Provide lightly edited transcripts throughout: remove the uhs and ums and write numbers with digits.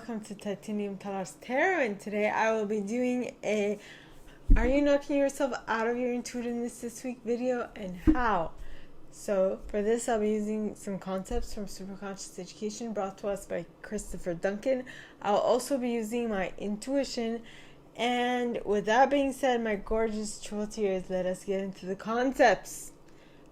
welcome to Titanium Taras Tarot, and today I will be doing a Are You Knocking Yourself Out of Your Intuitiveness This Week video, and how. So for this I'll be using some concepts from SuperConscious Education brought to us by Christopher Duncan. I'll also be using my intuition, and with that being said, my gorgeous trollteers, let us get into the concepts.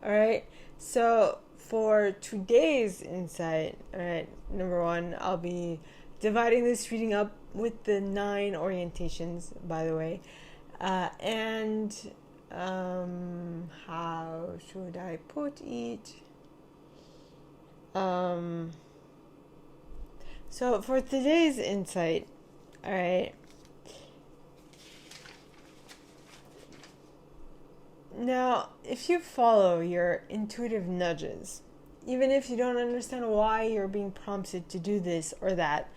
Alright, so for today's insight, alright, number one, I'll be dividing this reading up with the 9 orientations, by the way. And how should I put it? So for today's insight, alright, now, if you follow your intuitive nudges, even if you don't understand why you're being prompted to do this or that,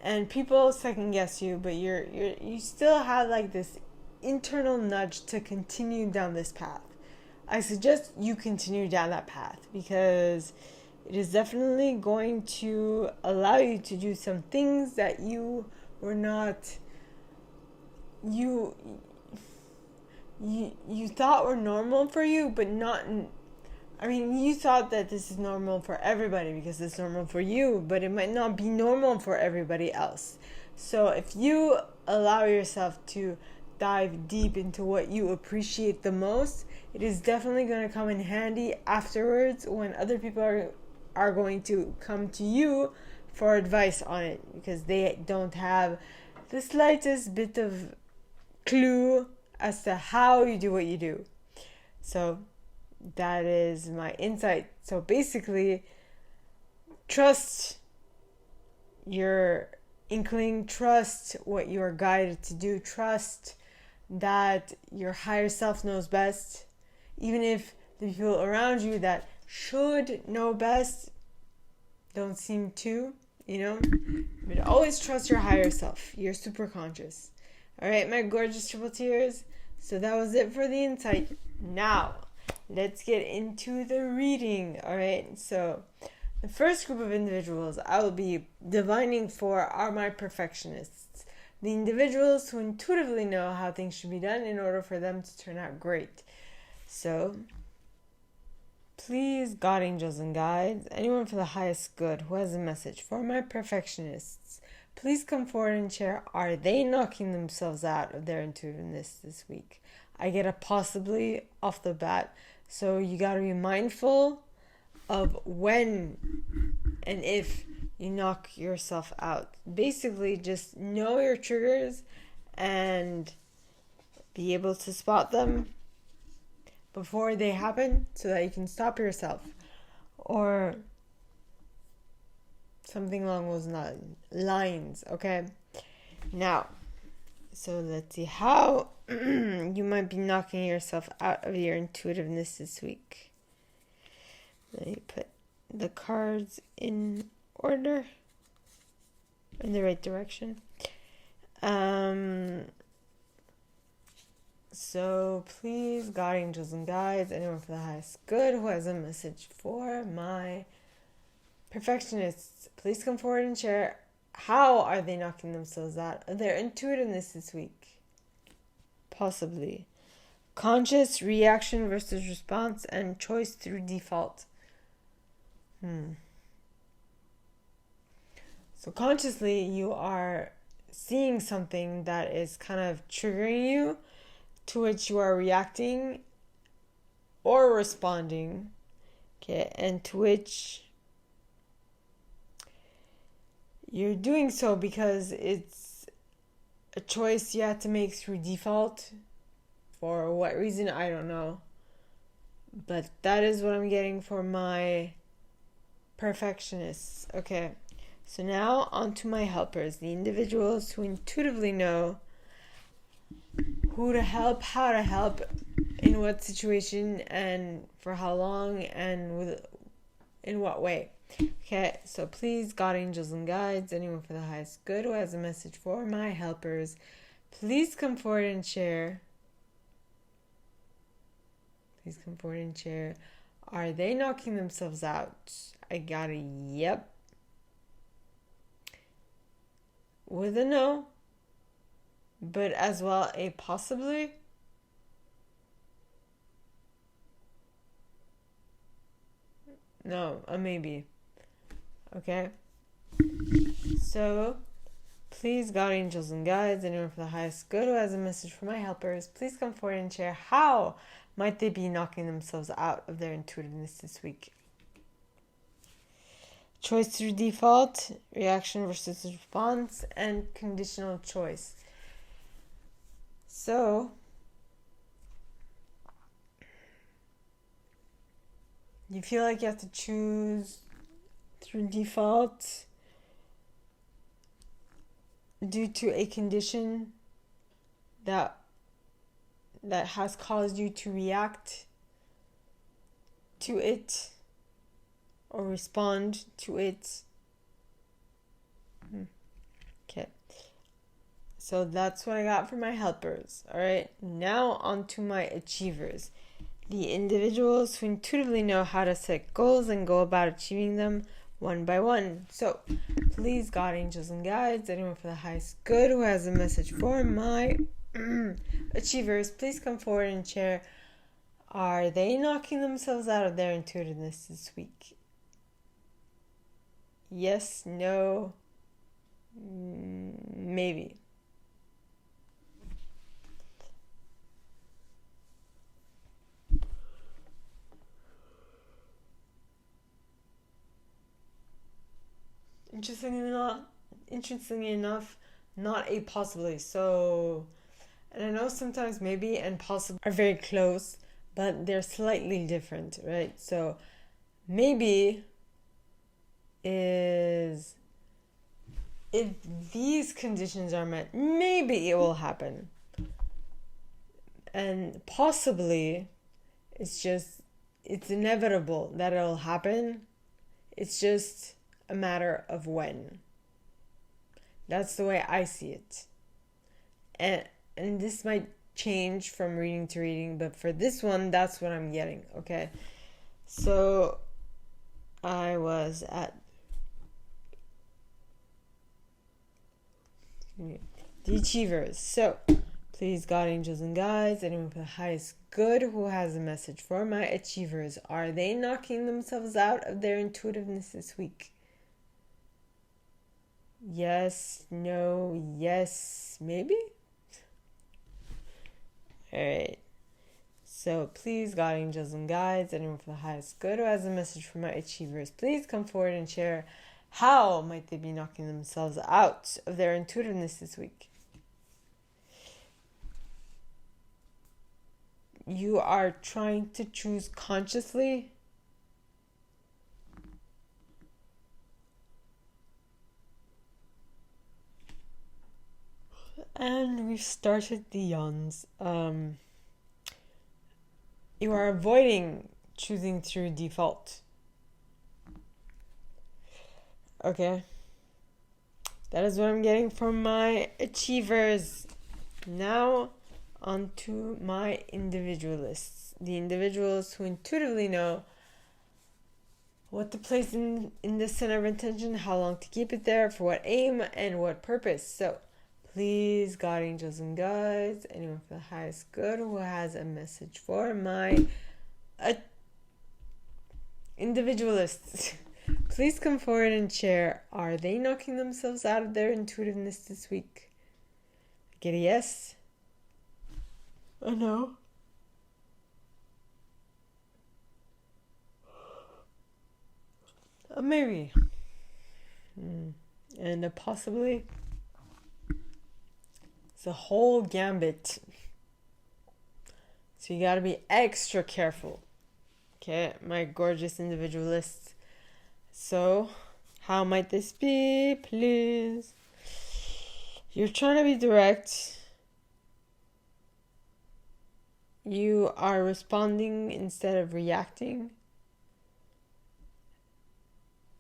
and people second guess you, but you still have like this internal nudge to continue down this path, I suggest you continue down that path, because it is definitely going to allow you to do some things that you were not, you thought were normal for you, but not. I mean, you thought that this is normal for everybody because it's normal for you, but it might not be normal for everybody else. So if you allow yourself to dive deep into what you appreciate the most, it is definitely going to come in handy afterwards when other people are going to come to you for advice on it, because they don't have the slightest bit of clue as to how you do what you do. So that is my insight. So basically, trust your inkling, trust what you are guided to do, trust that your higher self knows best, even if the people around you that should know best don't seem to, but always trust your higher self, your super conscious. Alright, my gorgeous triple tears. So that was it for the insight. Now, let's get into the reading. Alright, so the first group of individuals I will be divining for are my perfectionists. The individuals who intuitively know how things should be done in order for them to turn out great. So, please, God, angels, and guides, anyone for the highest good who has a message for my perfectionists, please come forward and share. Are they knocking themselves out of their intuitiveness this week? I get a possibly off the bat. So you got to be mindful of when and if you knock yourself out. Basically, just know your triggers and be able to spot them before they happen so that you can stop yourself. Or something along those lines, okay? Now, so let's see how you might be knocking yourself out of your intuitiveness this week. Let me put the cards in order, in the right direction. So please, God, angels, and guides, anyone for the highest good who has a message for my perfectionists, please come forward and share. How are they knocking themselves out of their intuitiveness this week? Possibly. Conscious reaction versus response and choice through default. So consciously, you are seeing something that is kind of triggering you, to which you are reacting or responding, okay, and to which you're doing so because it's a choice you had to make through default. For what reason, I don't know. But that is what I'm getting for my perfectionists. Okay, so now on to my helpers, the individuals who intuitively know who to help, how to help, in what situation, and for how long, and in what way. Okay, so please, God, angels, and guides, anyone for the highest good who has a message for my helpers, please come forward and share. Please come forward and share. Are they knocking themselves out? I got a yep. with a no, but as well a possibly. No, a maybe. Okay? So, please, God, angels, and guides, anyone for the highest good who has a message for my helpers, please come forward and share how might they be knocking themselves out of their intuitiveness this week. Choice through default, reaction versus response, and conditional choice. So, you feel like you have to choose through default due to a condition that has caused you to react to it or respond to it. Okay. So that's what I got for my helpers. All right. Now on to my achievers. The individuals who intuitively know how to set goals and go about achieving them one by one. So, please, God, angels, and guides, anyone for the highest good who has a message for my achievers, please come forward and share. Are they knocking themselves out of their intuitiveness this week? Yes, no, maybe. Interestingly enough, not a possibly. So, and I know sometimes maybe and possibly are very close, but they're slightly different, right? So, maybe is if these conditions are met, maybe it will happen. And possibly, it's inevitable that it'll happen. It's just a matter of when. That's the way I see it. And this might change from reading to reading, but for this one, that's what I'm getting, okay? So, I was at the achievers. So, please, God, angels, and guides, anyone with the highest good who has a message for my achievers, are they knocking themselves out of their intuitiveness this week? Yes, no, yes, maybe? Alright. So please, God, angels, and guides, anyone for the highest good who has a message for my achievers, please come forward and share how might they be knocking themselves out of their intuitiveness this week. You are trying to choose consciously. And we've started the yawns. You are avoiding choosing through default. Okay. That is what I'm getting from my achievers. Now, on to my individualists. The individuals who intuitively know what to place in the center of attention, how long to keep it there, for what aim, and what purpose. So, please, God, angels, and guides, anyone for the highest good who has a message for my individualists, please come forward and share. Are they knocking themselves out of their intuitiveness this week? Get a yes? A no? A maybe? And a possibly? It's a whole gambit. So you gotta be extra careful. Okay, my gorgeous individualists. So, how might this be, please? You're trying to be direct. You are responding instead of reacting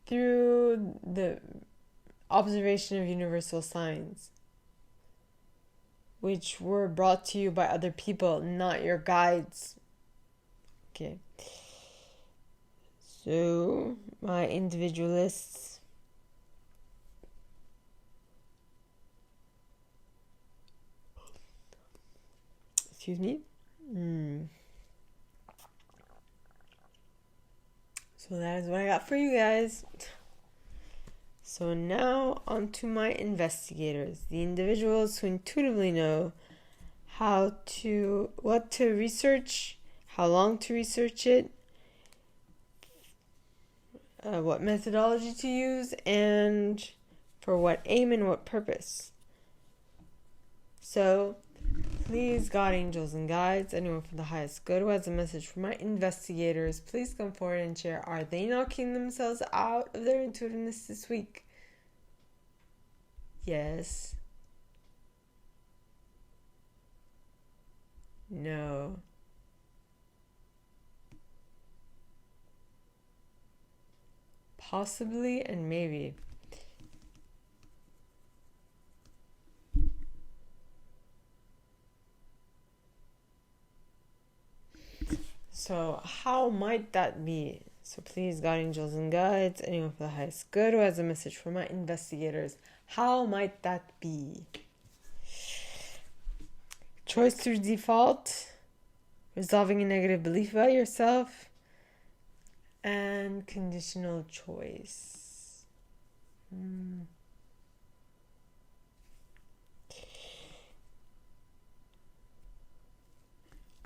through the observation of universal signs, which were brought to you by other people, not your guides. Okay. So, my individualists, Excuse me. So that is what I got for you guys. So now on to my investigators, the individuals who intuitively know what to research, how long to research it, what methodology to use, and for what aim and what purpose. So please, God, angels, and guides, anyone for the highest good who has a message for my investigators, please come forward and share. Are they knocking themselves out of their intuitiveness this week? Yes. No. Possibly and maybe. So how might that be? So please, God, angels, and guides, anyone for the highest good who has a message for my investigators, how might that be? Choice through default, resolving a negative belief about yourself, and conditional choice.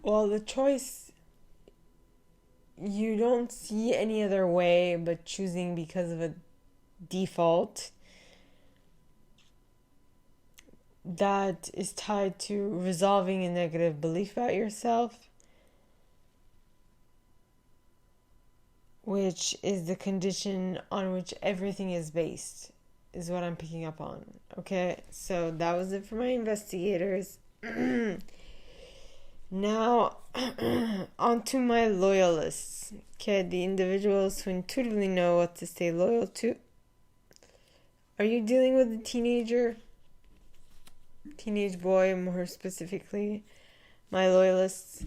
Well, the choice, you don't see any other way but choosing because of a default that is tied to resolving a negative belief about yourself, which is the condition on which everything is based, is what I'm picking up on. Okay, so that was it for my investigators. Now, on to my loyalists. Okay, the individuals who intuitively know what to stay loyal to. Are you dealing with a teenage boy, more specifically? My loyalists.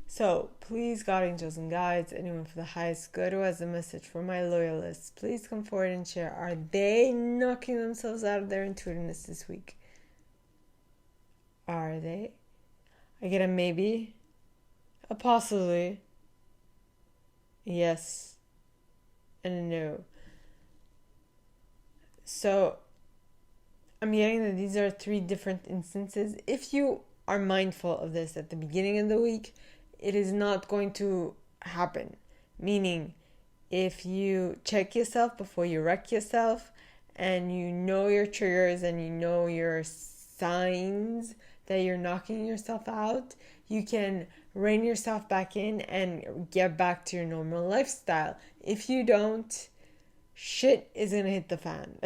So, please, God, angels, and guides, anyone for the highest good who has a message for my loyalists, please come forward and share. Are they knocking themselves out of their intuitiveness this week? Are they? I get a maybe, a possibly, a yes, and a no. So, I'm getting that these are 3 different instances. If you are mindful of this at the beginning of the week, it is not going to happen. Meaning, if you check yourself before you wreck yourself, and you know your triggers and you know your signs that you're knocking yourself out, you can rein yourself back in and get back to your normal lifestyle. If you don't, shit is gonna hit the fan.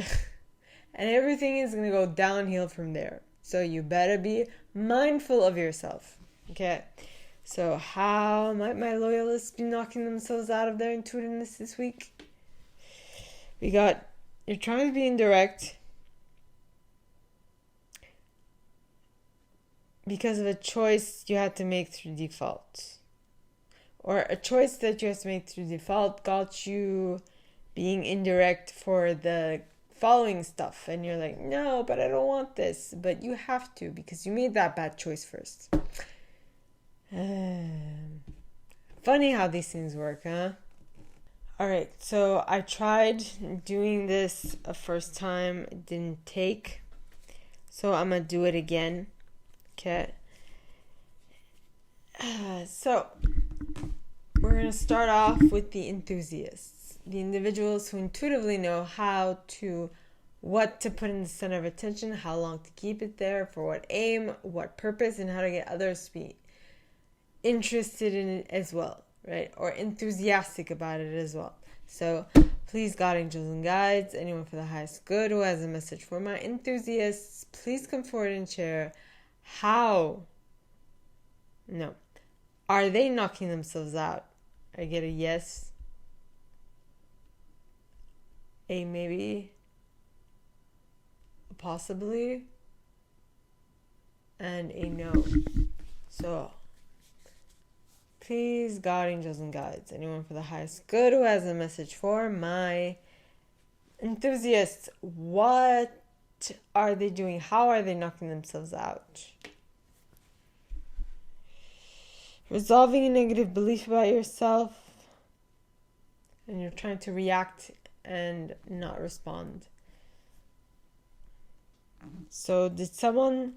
And everything is gonna go downhill from there. So you better be mindful of yourself. Okay? So how might my loyalists be knocking themselves out of their intuitiveness this week? We got, you're trying to be indirect because of a choice you had to make through default. Or a choice that you had to make through default got you being indirect for the following stuff. And you're like, no, but I don't want this. But you have to because you made that bad choice first. Funny how these things work, huh? Alright, so I tried doing this a first time. It didn't take. So I'm going to do it again. Okay. So we're going to start off with the enthusiasts. The individuals who intuitively know what to put in the center of attention, how long to keep it there, for what aim, what purpose, and how to get others to be interested in it as well, right? Or enthusiastic about it as well. So please, God, angels, and guides, anyone for the highest good who has a message for my enthusiasts, please come forward and share are they knocking themselves out? I get a yes, a maybe, a possibly, and a no. So please, God, angels, and guides, anyone for the highest good who has a message for my enthusiasts, what are they doing? How are they knocking themselves out? resolving a negative belief about yourself, and you're trying to react and not respond. So did someone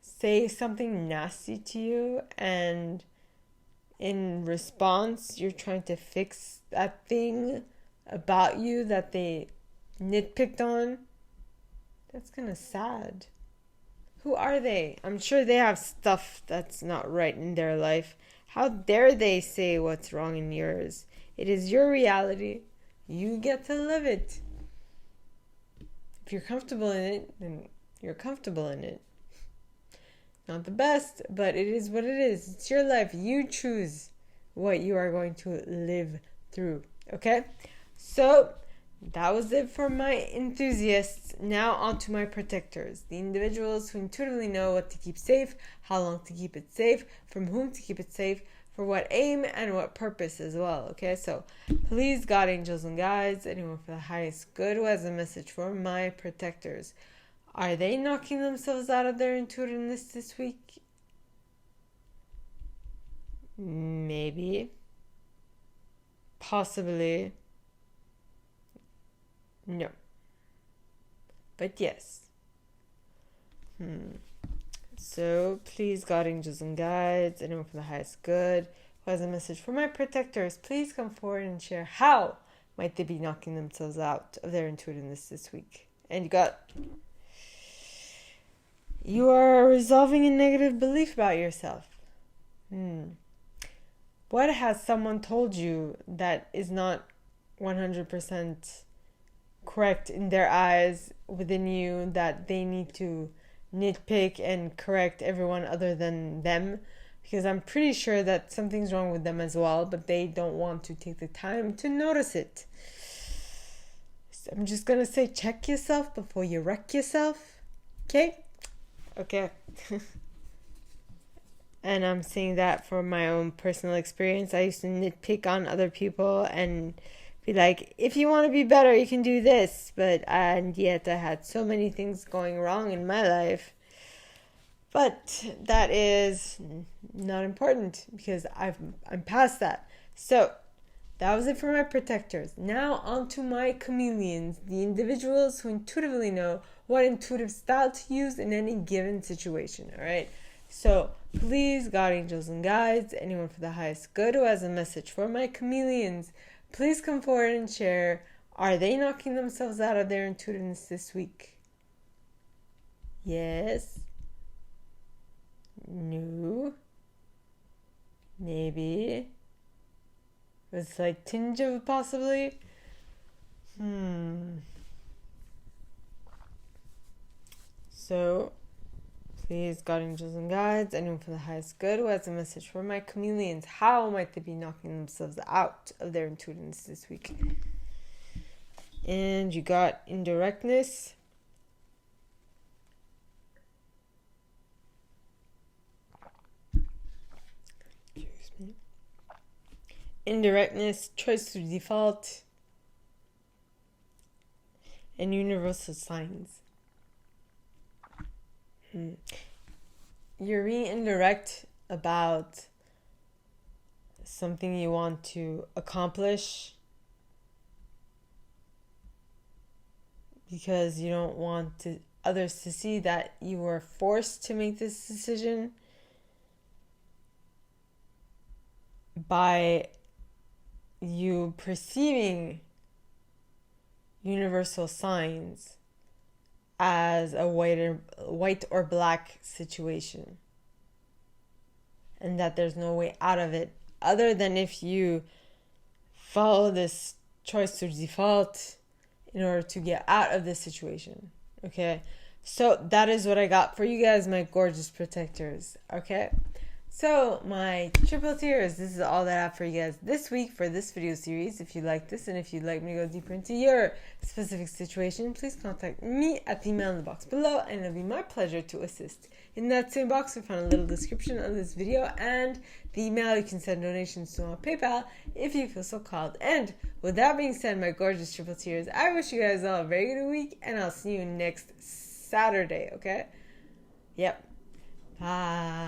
say something nasty to you, and in response you're trying to fix that thing about you that they nitpicked on? That's kind of sad. Who are they? I'm sure they have stuff that's not right in their life. How dare they say what's wrong in yours? It is your reality. You get to live it. If you're comfortable in it, then you're comfortable in it. Not the best, but it is what it is. It's your life. You choose what you are going to live through. Okay? So, that was it for my enthusiasts. Now on to my protectors. The individuals who intuitively know what to keep safe, how long to keep it safe, from whom to keep it safe, for what aim and what purpose as well. Okay, so please, God, angels, and guides, anyone for the highest good who has a message for my protectors. Are they knocking themselves out of their intuitiveness this week? Maybe. Possibly. No. But yes. So, please, God, angels, and guides, anyone for the highest good who has a message for my protectors, please come forward and share how might they be knocking themselves out of their intuitiveness this week. And you are resolving a negative belief about yourself. What has someone told you that is not 100% correct in their eyes within you, that they need to nitpick and correct everyone other than them? Because I'm pretty sure that something's wrong with them as well, but they don't want to take the time to notice it. So I'm just gonna say, check yourself before you wreck yourself. Okay. And I'm saying that from my own personal experience. I used to nitpick on other people and be like, if you want to be better, you can do this. And yet I had so many things going wrong in my life. But that is not important because I'm past that. So that was it for my protectors. Now on to my chameleons, the individuals who intuitively know what intuitive style to use in any given situation. All right. So please, God, angels, and guides, anyone for the highest good who has a message for my chameleons, please come forward and share. Are they knocking themselves out of their intuitiveness this week? Yes. No. Maybe. It's like tinge of possibly. So, please, God, angels, and guides, anyone for the highest good who has a message for my chameleons, how might they be knocking themselves out of their intuitiveness this week? And you got indirectness. Indirectness, choice through default, and universal signs. You're being indirect about something you want to accomplish because you don't want others to see that you were forced to make this decision by you perceiving universal signs as a white or black situation, and that there's no way out of it other than if you follow this choice through default in order to get out of this situation. Okay, so that is what I got for you guys, my gorgeous protectors. Okay, so my triple tiers, this is all that I have for you guys this week for this video series. If you like this and if you'd like me to go deeper into your specific situation, please contact me at the email in the box below, and it'll be my pleasure to assist. In that same box, we found a little description of this video and the email you can send donations to on PayPal if you feel so called. And with that being said, my gorgeous triple tiers, I wish you guys all a very good week, and I'll see you next Saturday, okay? Yep. Bye.